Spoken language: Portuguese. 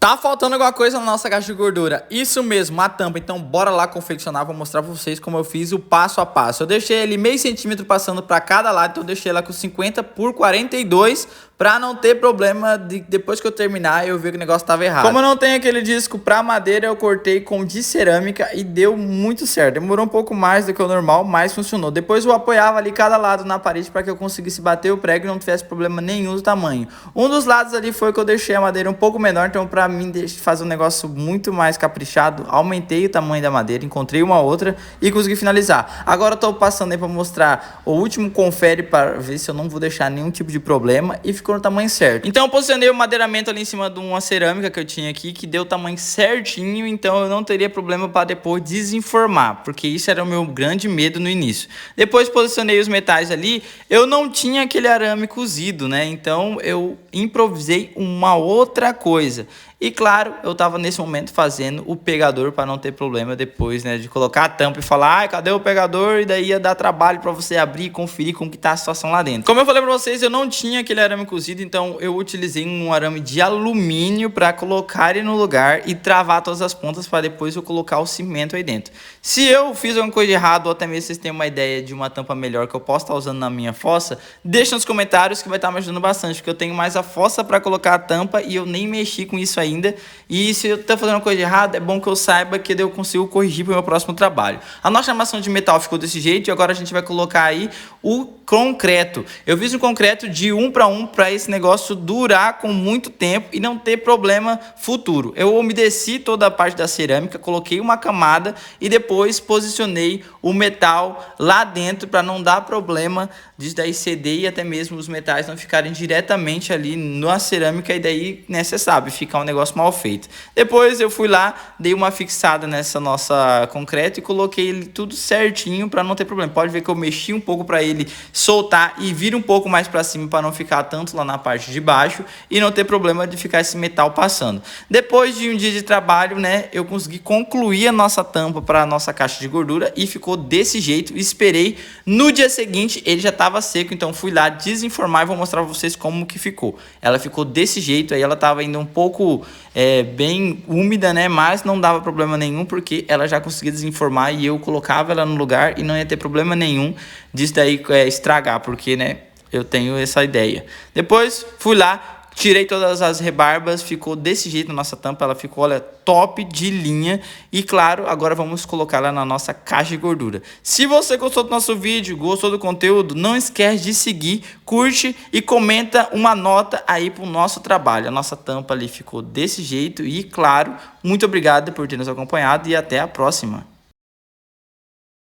Tá faltando alguma coisa na nossa caixa de gordura. Isso mesmo, a tampa. Então bora lá confeccionar, vou mostrar pra vocês como eu fiz o passo a passo. Eu deixei ele meio centímetro passando pra cada lado, então eu deixei ela com 50 por 42 pra não ter problema de depois que eu terminar eu ver que o negócio tava errado. Como eu não tenho aquele disco pra madeira, eu cortei com de cerâmica e deu muito certo. Demorou um pouco mais do que o normal, mas funcionou. Depois eu apoiava ali cada lado na parede para que eu conseguisse bater o prego e não tivesse problema nenhum do tamanho. Um dos lados ali foi que eu deixei a madeira um pouco menor, então pra mim fazer um negócio muito mais caprichado, aumentei o tamanho da madeira, encontrei uma outra e consegui finalizar. Agora eu tô passando aí para mostrar o último confere para ver se eu não vou deixar nenhum tipo de problema e ficou no tamanho certo. Então eu posicionei o madeiramento ali em cima de uma cerâmica que eu tinha aqui, que deu o tamanho certinho, então eu não teria problema para depois desenformar, porque isso era o meu grande medo no início. Depois posicionei os metais ali, eu não tinha aquele arame cozido, né? Então eu improvisei uma outra coisa. E claro, eu tava nesse momento fazendo o pegador para não ter problema depois, né, de colocar a tampa e falar, ai, cadê o pegador? E daí ia dar trabalho para você abrir e conferir como que tá a situação lá dentro. Como eu falei para vocês, eu não tinha aquele arame cozido, então eu utilizei um arame de alumínio para colocar ele no lugar e travar todas as pontas para depois eu colocar o cimento aí dentro. Se eu fiz alguma coisa de errado ou até mesmo vocês têm uma ideia de uma tampa melhor que eu posso estar usando na minha fossa, deixa nos comentários que vai estar me ajudando bastante, porque eu tenho mais a fossa para colocar a tampa e eu nem mexi com isso ainda. E se eu estou fazendo uma coisa errada, é bom que eu saiba que eu consigo corrigir para o meu próximo trabalho. A nossa armação de metal ficou desse jeito e agora a gente vai colocar aí o concreto. Eu fiz um concreto de 1 para 1 para esse negócio durar com muito tempo e não ter problema futuro. Eu umedeci toda a parte da cerâmica, coloquei uma camada e depois posicionei o metal lá dentro para não dar problema disso daí ceder e até mesmo os metais não ficarem diretamente ali na cerâmica e daí, né, você sabe, ficar um negócio mal feito. Depois eu fui lá, dei uma fixada nessa nossa concreto e coloquei ele tudo certinho para não ter problema. Pode ver que eu mexi um pouco para ele soltar e vir um pouco mais para cima para não ficar tanto lá na parte de baixo e não ter problema de ficar esse metal passando. Depois de um dia de trabalho, né, eu consegui concluir a nossa tampa para a nossa caixa de gordura e ficou desse jeito. Esperei, no dia seguinte ele já estava seco, então fui lá desenformar e vou mostrar para vocês como que ficou. Ela ficou desse jeito, aí ela estava ainda um pouco bem úmida, né, mas não dava problema nenhum porque ela já conseguia desenformar e eu colocava ela no lugar e não ia ter problema nenhum disso daí estragar, porque, né, eu tenho essa ideia. Depois fui lá, tirei todas as rebarbas, ficou desse jeito a nossa tampa, ela ficou, olha, top de linha. E claro, agora vamos colocar ela na nossa caixa de gordura. Se você gostou do nosso vídeo, gostou do conteúdo, não esquece de seguir, curte e comenta uma nota aí pro nosso trabalho. A nossa tampa ali ficou desse jeito e claro, muito obrigado por ter nos acompanhado e até a próxima.